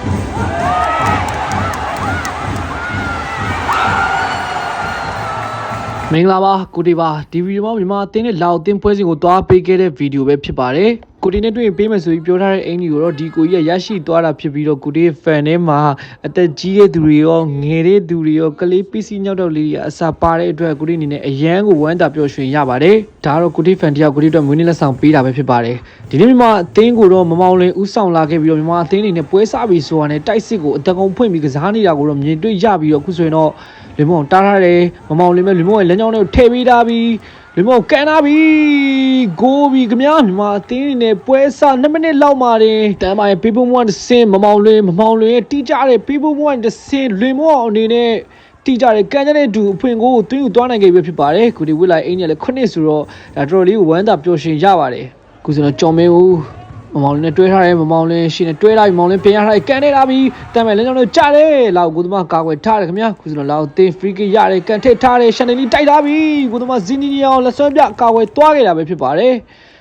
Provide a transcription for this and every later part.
မင်္ဂလာပါကိုတီပါဒီဗီဒီယိုမှာမြန်မာအသင်းနဲ့လာအိုအသင်းပွဲစဉ်ကိုတွားပေးခဲ့တဲ့ဗီဒီယိုပဲဖြစ်ပါတယ်ကိုတီနဲ့တွေ့ရင်ပေးမယ်ဆိုပြီးပြောထားတဲ့အင်ဂျီကိုတော့ဒီကိုကြီးရရှိသွားတာဖြစ်ပြီးတော့ကိုတီဖန်ထဲမှာအသက်ကြီးတဲ့သူတွေရောငယ်တဲ့သူတွေရောကလေး PC ညောက်တော့လေးတွေအစားပါတဲ့အတွက်ကိုတီအနေနဲ့အရန်ကိုဝမ်းသာပျော်ရွှင်ရပါတယ်ဒါကတော့ကိုတီဖန်တယောက်ကိုတီအတွက်မွေးနေ့လက်ဆောင်ပေးတာပဲဖြစ်ပါတယ်ဒီနေ့မြန်မာအသင်းကိုတော့မမောင်လင်းဦးဆောင်လာခဲ့ပြီးတော့မြန်မာအသင်းအနေနဲ့ပွဲစားပြီးဆိုတာနဲ့တိုက်စစ်ကိုအတကုံဖွင့်ပြီးကစားနေတာကိုတော့မြင်တွေ့ရပြီးတော့အခုဆိုရင်တော့လူမောင်တားထားတယ်မမောင်လင်းမဲ့လူမောင်ရဲ့လမ်းကြောင်းတွေကိုထည့်ပေးထားပြီးလူမောင်ကန်ထားပြီးဂိုးပြီးခင်ဗျာမြန်မာအသင်းအနေနဲ့ပွဲစား2မိနစ်လောက်မှတင်တမ်းပိုင်းပေးဖို့မွန်းတစ်စင်းမမောင်လင်းရဲ့တီးကြတဲ့ပေးဖို့မွန်းတစ်စင်းလူမောင်အနေနဲ့တီးကြတဲ့ကန်ကြတဲ့တူအဖွင့်ကိုသွင်းယူသွားနိုင်ခဲ့ပြီဖြစ်ပါတယ်ကိုဒီဝစ်လိုက်အင်းကြီးလည်း9ဆိုတော့ဒါတော်တော်လေးကိုဝမ်းသာပျော်ရွှင်ရပါတယ်ခုဆိုတော့ကြော်မင်းဦးမမောင်လင်းနဲ့တွဲထားတယ်မမောင်လင်းရှင်နဲ့တွဲထားပြီးမောင်လင်းပြန်ရထားကန်နေလာပြီးတမ်းမဲ့လမ်းကြောင်းတွေကြားတယ်လောက်ကိုသမားကာကွယ်ထားတယ်ခင်ဗျာခုဆိုတော့လောက်သင်း free kick ရတယ်ကန်ထစ်ထားတယ်ရှန်နယ်လီတိုက်ထားပြီးကိုသမားဇီနီနီအောင်လက်ဆွဲပြကာကွယ်သွားခဲ့တာပဲဖြစ်ပါတယ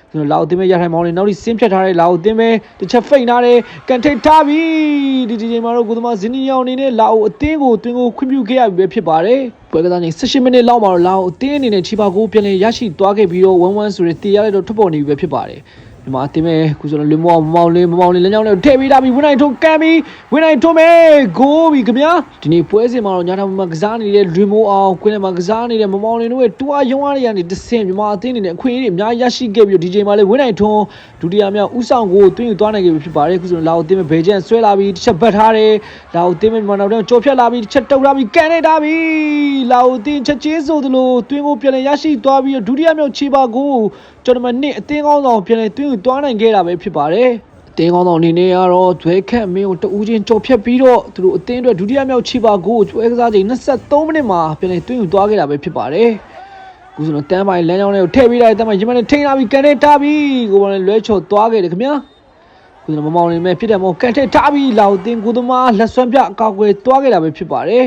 ်ခုဆိုတော့လောက်သင်းမဲ့ရထိုင်မောင်လင်းနောက်ဒီဆင်းဖြတ်ထားတယ်လောက်သင်းမဲ့တစ်ချက်ဖိတ်ထားတယ်ကန်ထစ်ထားပြီးဒီချိန်မှာတော့ကိုသမားဇီနီနီအောင်အနေနဲ့လောက်အသင်းကိုတွင်ကိုခွင့်ပြုခဲ့ရပြီပဲဖြစ်ပါတယ်ပွဲကစားနေ18မိနစ်လောက်မှာတော့လောက်အသင်းအနေနဲ့ချီပါကိုပြန်လည်ရရှိသွားခဲ့ပြီးတော့1-1ဆိုတဲ့တီးရလိုက်တော့ထွက်ပေါ်နေပြီပဲဖြစ်ပါတယ်ဒီမှာအတင်းမဲ့ခုဆိုတော့လူမောင်မောင်လေးလမ်းကြောင်းလေးထည့်ပေးထားပြီးဝင်းနိုင်ထုံးကန်ပြီးဝင်းနိုင်ထုံးမဲ့ဂိုးပြီးခင်ဗျာဒီနေ့ပွဲစဉ်မှာတော့ညာထောင်မှာကစားနေတဲ့လူမောအောင်ကွင်းထဲမှာကစားနေတဲ့မမောင်လေးတို့ရဲ့တူအားရုံးအားတွေကနေတဆင့်မြန်မာအသင်းအနေနဲ့အခွင့်အရေးတွေအများကြီးရရှိခဲ့ပြီးဒီချိန်မှာလေးဝင်းနိုင်ထုံးဒုတိယမြောက်ဦးဆောင်ကိုတွင်းယူသွားနိုင်ခဲ့ပြီဖြစ်ပါတယ်ခုဆိုတော့လာအိုအသင်းမဲ့ဘေဂျန်ဆွဲလာပြီးတစ်ချက်ပတ်ထားတယ်လာအိုအသင်းမဲ့မနောက်တော့ကြော်ဖြတ်လာပြီးတစ်ချက်တုတ်လာပြီးကန်နေထားပြီးလာအိုအသင်းချက်ချင်းဆိုသလိုတွင်းကိုပြန်လည်ရရှိသွားပြီးဒုတိယမြောက်ခြေပါကိုကျွန်တော်们အသင်းကောင်းဆောင်ပြန်လည်တွင်းယူသွားနိုင်ခဲ့တာပဲဖြစ်ပါတယ်အသင်းကောင်းဆောင်အနေနဲ့ကတော့ဇွဲခက်မင်းကိုတဦးချင်းကြော်ဖြတ်ပြီးတော့သူတို့အသင်းအတွက်ဒုတိယမြောက်ခြေပါကိုကျွဲကစားချိန်23မိနစ်မှာပြန်လည်တွင်းယူသွားခဲ့တာပဲဖြစ်ပါတယ်ခုဆိုတော့တန်းပိုင်းလမ်းကြောင်းတွေကိုထည့်ပေးလိုက်တဲ့တန်းပိုင်းရမနဲ့ထိန်းလာပြီးကန်ထည့်ထားပြီးကိုပေါ်လည်းလွဲချော်သွားခဲ့တယ်ခင်ဗျာခုဆိုတော့မမောင်နေမဲ့ဖြစ်တယ်မို့ကန်ထည့်ထားပြီးလောက်အသင်းကိုသမားလက်စွမ်းပြအကောက်ွယ်သွားခဲ့တာပဲဖြစ်ပါတယ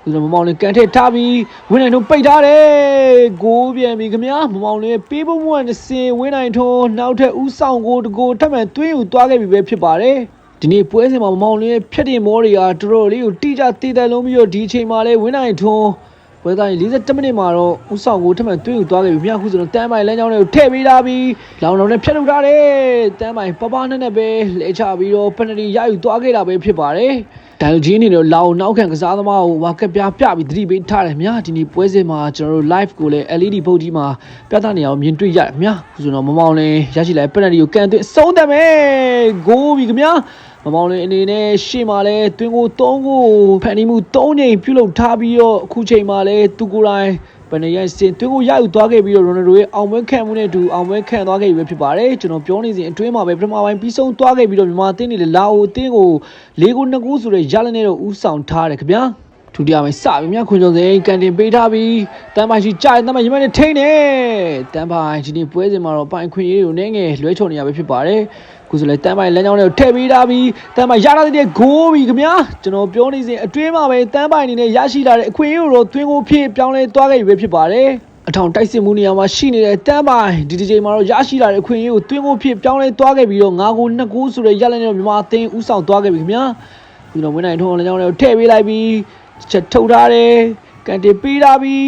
်ဒီလိုမမောင်လေးကန်ထစ်ထားပြီးဝင်းနိုင်ထုံးပိတ်ထားတယ်ဂိုးပြန်ပြီခင်ဗျာမမောင်လေးပေးဖို့မွန်းတစ်စင်ဝင်းနိုင်ထုံးနောက်ထပ်ဦးဆောင်ကိုတကိုထပ်မံသွင်းယူသွားခဲ့ပြီပဲဖြစ်ပါတယ်ဒီနေ့ပွဲစဉ်မှာမမောင်လေးဖြတ်တင်မောတွေကတော်တော်လေးကိုတိကျတည်တယ်လုံးပြီးတော့ဒီအချိန်မှာလဲဝင်းနိုင်ထုံးပွဲသားကြီး47မိနစ်မှာတော့ဦးဆောင်ကိုထပ်မံသွင်းယူသွားခဲ့ပြီမြတ်ခုဆိုတော့တန်းပိုင်းလမ်းကြောင်းတွေကိုထည့်ပေးထားပြီးလောင်နဲ့ဖြတ်ထုတ်ထားတယ်တန်းပိုင်းပပနဲ့ပဲလဲချပြီးတော့ပယ်နတီရယူသွားခဲ့တာပဲဖြစ်ပါတယ်ဒိုင်ဂျီနေတော့လာအောင်နောက်ခံကစားသမားကိုဝါကက်ပြပြပြီးသတိပေးထားတယ်မြာဒီနေ့ပွဲစဉ်မှာကျွန်တော်တို့ live ကိုလည်း LED ဘုတ်ကြီးမှာပြသနေအောင်မြင်တွေ့ရတယ်မြာခုဆိုတော့မမောင်လင်းရရှိလိုက်ပယ်နတီကိုကန်သွင်းအဆုံးသတ်မယ်ဂိုးပြီခင်ဗျာမမောင်လင်းအနေနဲ့ရှေ့မှာလဲတွင်ကို3ကိုဖန်တီးမှု3ချိန်ပြုလုပ်ထားပြီးတော့အခုချိန်မှာလဲသူကိုယ်တိုင်ပန်ရန်စင်တွင်းကိုရယူသွားခဲ့ပြီးတော့ရိုနယ်ဒိုရဲ့အောင်ပွဲခံမှုနဲ့အတူအောင်ပွဲခံသွားခဲ့ပြီပဲဖြစ်ပါတယ်ကျွန်တော်ပြောနေစဉ်အတွင်းမှာပဲပထမပိုင်းပြီးဆုံးသွားခဲ့ပြီးတော့မြန်မာအသင်းတွေလည်းလာအိုအသင်းကို၄ဂိုး2ဂိုးဆိုတဲ့ရလနဲ့တော့ဦးဆောင်ထားတယ်ခင်ဗျာဒုတိယပိုင်းစပြီးမြခွန်ကျော်စင်ကန်တင်ပေးထားပြီးတန်းပိုင်းရှိကြိုက်တန်းပိုင်းရမနဲ့ထိန်းတယ်တန်းပိုင်းဒီနေ့ပွဲစဉ်မှာတော့ပိုင်ခွင့်ရေးတွေကိုနည်းငယ်လွှဲချော်နေရပဲဖြစ်ပါတယ်ခုဆိုလဲတန်းပိုင်းလမ်းကြောင်းတွေကိုထည့်ပေးထားပြီးတန်းပိုင်းရလာတဲ့ဂိုးပြီခင်ဗျာကျွန်တော်ပြောနေစဉ်အတွင်းမှာပဲတန်းပိုင်းအနေနဲ့ရရှိလာတဲ့အခွင့်အရေးကိုတော့သွင်းကိုဖြစ်ပြောင်းလဲသွားခဲ့ပြီပဲဖြစ်ပါတယ်အထောင်တိုက်စစ်မှုနေရာမှာရှိနေတဲ့တန်းပိုင်းဒီချိန်မှာတော့ရရှိလာတဲ့အခွင့်အရေးကိုသွင်းကိုဖြစ်ပြောင်းလဲသွားခဲ့ပြီးတော့9ဂိုး2ဂိုးဆိုတဲ့ရလနဲ့တော့မြန်မာအသင်းဦးဆောင်သွားခဲ့ပြီခင်ဗျာခုတော့ဝင်းနိုင်ထုံးလမ်းကြောင်းတွေကိုထည့်ပေးလိုက်ပြီးချက်ထုတ်ထားတယ်ကန်တင်ပေးထားပြီ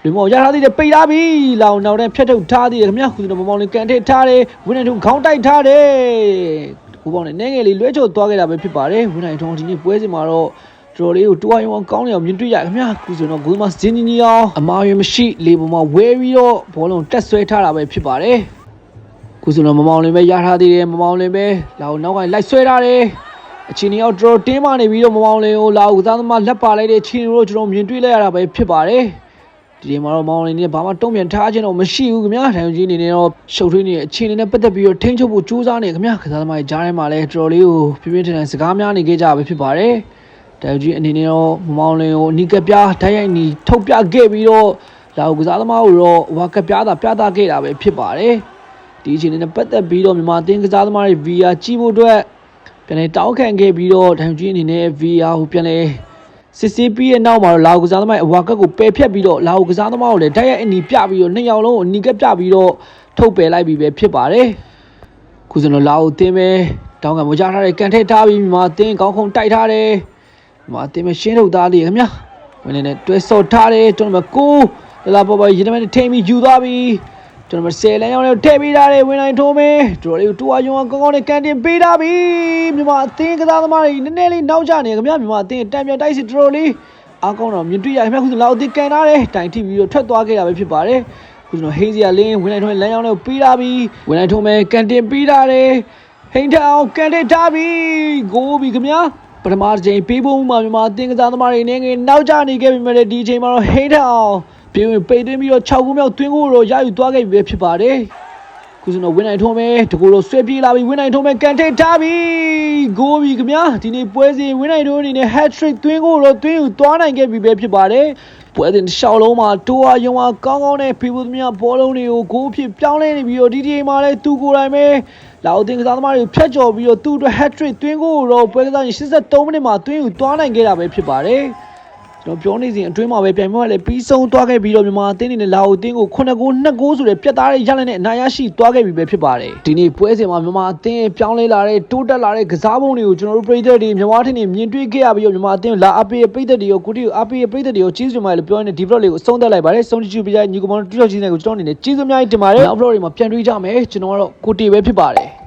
းလူမောင်ရထားသေးတယ်ပိတ်ထားပြီးလောင်နောက်တန်းဖြတ်ထုတ်ထားသေးတယ်ခင်ဗျာခုတော့မမောင်လေးကန်ထည့်ထားတယ်ဝင်းနိုင်ထုံးခေါင်းတိုက်ထားတယ်ကိုပေါင်းနဲ့နည်းငယ်လေးလွှဲချော်သွားခဲ့တာပဲဖြစ်ပါတယ်ဝင်းနိုင်ထုံးဒီနေ့ပွဲစဉ်မှာတော့တော်လေးကိုတူဝိုင်းအောင်ကောင်းနေအောင်မြင်တွေ့ရခင်ဗျာခုဆိုတော့ဂိုးမစင်းကြီးအောင်အမားရမရှိလေပေါ်မှာဝဲပြီးတော့ဘောလုံးတက်ဆွဲထားတာပဲဖြစ်ပါတယ်ခုဆိုတော့မမောင်လေးပဲရထားသေးတယ်မမောင်လေးပဲလောင်နောက်ကလိုက်ဆွဲထားတယ်အချင်းရောက်တော်တင်းမာနေပြီးတော့မမောင်လေးကိုလာဦးကစားသမားလက်ပါလိုက်တဲ့ချင်းတို့ကျွန်တော်မြင်တွေ့လိုက်ရတာပဲဖြစ်ပါတယ်ဒီချိန်မှာတော့မောင်လေးနဲ့ဘာမှတုံ့ပြန်ထားခြင်းတော့မရှိဘူးခင်ဗျာထိုင်ကြီးအနေနဲ့တော့ရှုပ်ထွေးနေတဲ့အခြေအနေနဲ့ပတ်သက်ပြီးတော့ထိန်းချုပ်ဖို့ကြိုးစားနေခင်ဗျာကစားသမားရဲ့ကြားထဲမှာလည်းတော်တော်လေးကိုပြင်းပြင်းထန်ထန်စကားများနေခဲ့ကြပဲဖြစ်ပါတယ်တိုင်ကြီးအနေနဲ့တော့မောင်လင်းကိုအနီးကပြားဓာတ်ရိုက်နီထုတ်ပြခဲ့ပြီးတော့လာဦးကစားသမားကိုတော့ဝါကပြားတာပြသခဲ့တာပဲဖြစ်ပါတယ်ဒီအခြေအနေနဲ့ပတ်သက်ပြီးတော့မြန်မာအသင်းကစားသမားတွေ VR ကြည့်ဖို့အတွက်ပြန်လဲတောင်းခံခဲ့ပြီးတော့တိုင်ကြီးအနေနဲ့ VR ကိုပြန်လဲစစ်စစ်ပြီးရဲ့နောက်မှာတော့လာဦးကစားသမားရဲ့အဝါကက်ကိုပယ်ဖြတ်ပြီးတော့လာဦးကစားသမားကိုလည်းဓာတ်ရိုက်အနီးပြပြီးတော့နှစ်ယောက်လုံးကိုအနီးကပြပြီးတော့ထုတ်ပယ်လိုက်ပြီးပဲဖြစ်ပါတယ်ခုစတော့လာဦးအသင်းပဲ တောင်းကမကြထားတဲ့ကန်ထဲထားပြီးမြန်မာအသင်းကောင်းခုံတိုက်ထားတယ်မြန်မာအသင်းမရှင်းထုတ်သားလေးခင်ဗျာဝင်နေတွဲဆော့ထားတယ်ကျွန်တော်မကိုလာပေါ်ပေါ်ရင်းနေထိမ့်ပြီးယူသွားပြီးကျွန်တော်10လမ်းရောက်နေထည့်ပေးထားတယ်ဝင်နိုင်ထိုးမယ်တို့လေးတူအောင်ကောင်းကောင်းနဲ့ကန်တင်ပေးထားပြီမြန်မာအသင်းကစားသမားတွေနည်းနည်းလေးနောက်ကျနေခင်ဗျာမြန်မာအသင်းတံပြန်တိုက်စစ်တို့လေးအားကောင်းတော့မြင်တွေ့ရခင်ဗျာခုလောက်အသင်းကန်ထားတယ်တိုင်ထိပြီးတော့ထွက်သွားခဲ့တာပဲဖြစ်ပါတယ်ခုကျွန်တော်ဟေးစီကလင်းဝင်နိုင်ထိုးလမ်းရောက်နေပေးထားပြီးဝင်နိုင်ထိုးမယ်ကန်တင်ပေးထားတယ်ဟိန်ထောင်ကန်တင်ထားပြီးဂိုးပြီးခင်ဗျာပထမတစ်ချိန်ပေးဖို့မှာမြန်မာအသင်းကစားသမားတွေနေငယ်နောက်ကျနေခဲ့ပြီမဲ့ဒီအချိန်မှာတော့ဟိန်ထောင်ပြေးဝင်ပိတ်သွင်းပြီးတော့6ခုမြောက်သွင်းကိုတော့ရယူသွားခဲ့ပြီပဲဖြစ်ပါတယ်ခုစတော့ဝင်းနိုင်ထုံးမယ်တကူတော့ဆွဲပြေးလာပြီးဝင်းနိုင်ထုံးမယ်ကန်ထိတ်ထားပြီးဂိုးပြီခင်ဗျာဒီနေ့ပွဲစဉ်ဝင်းနိုင်ထုံးအနေနဲ့ hat trick သွင်းကိုတော့သွင်းယူသွားနိုင်ခဲ့ပြီပဲဖြစ်ပါတယ်ပွဲစဉ်တစ်လျှောက်လုံးမှာတိုးအားယုံအားကောင်းကောင်းနဲ့ဖေဖို့သမျှဘောလုံးတွေကိုဂိုးဖြစ်ပြောင်းလဲနေပြီးတော့ဒီဒီမှာလည်းသူကိုယ်တိုင်ပဲလောက်အသင်းကစားသမားတွေကိုဖျက်ကျော်ပြီးတော့သူ့အတွက် hat trick သွင်းကိုတော့ပွဲကစားရင်83မိနစ်မှာသွင်းယူသွားနိုင်ခဲ့တာပဲဖြစ်ပါတယ်ကျွန်တော်ပြောနေစဉ်အတွင်းမှာပဲပြန်ပြောရလဲပြီးဆုံးသွားခဲ့ပြီးတော့မြန်မာအသင်းအနေနဲ့လာအိုအသင်းကို9ဂိုး2ဂိုးဆိုတဲ့ပြတ်သားတဲ့ရလဒ်နဲ့အနိုင်ရရှိသွားခဲ့ပြီပဲဖြစ်ပါတယ်ဒီနေ့ပွဲစဉ်မှာမြန်မာအသင်းပြောင်းလဲလာတဲ့တိုးတက်လာတဲ့ကစားပုံတွေကိုကျွန်တော်တို့ပြည်သက်တွေမြန်မာထင်းနေမြင်တွေ့ခဲ့ရပြီးတော့မြန်မာအသင်းလာအပေးရဲ့ပြည်သက်တွေကိုကိုတီကိုအပေးရဲ့ပြည်သက်တွေကိုကျေးဇူးတင်ပါတယ်လို့ပြောနေဒီဗလော့လေးကိုအဆုံးသတ်လိုက်ပါတယ်ဆုံးဖြတ်ပြကြညီကောင်တို့တူတော်ချင်းတွေကိုကျွန်တော်အနေနဲ့ကျေးဇူးအများကြီးတင်ပါတယ်နောက်ဗလော့တွေမှာပြန်တွေ့ကြမယ်ကျွန်တော်ကတော့ကိုတီပဲဖြစ်ပါတယ်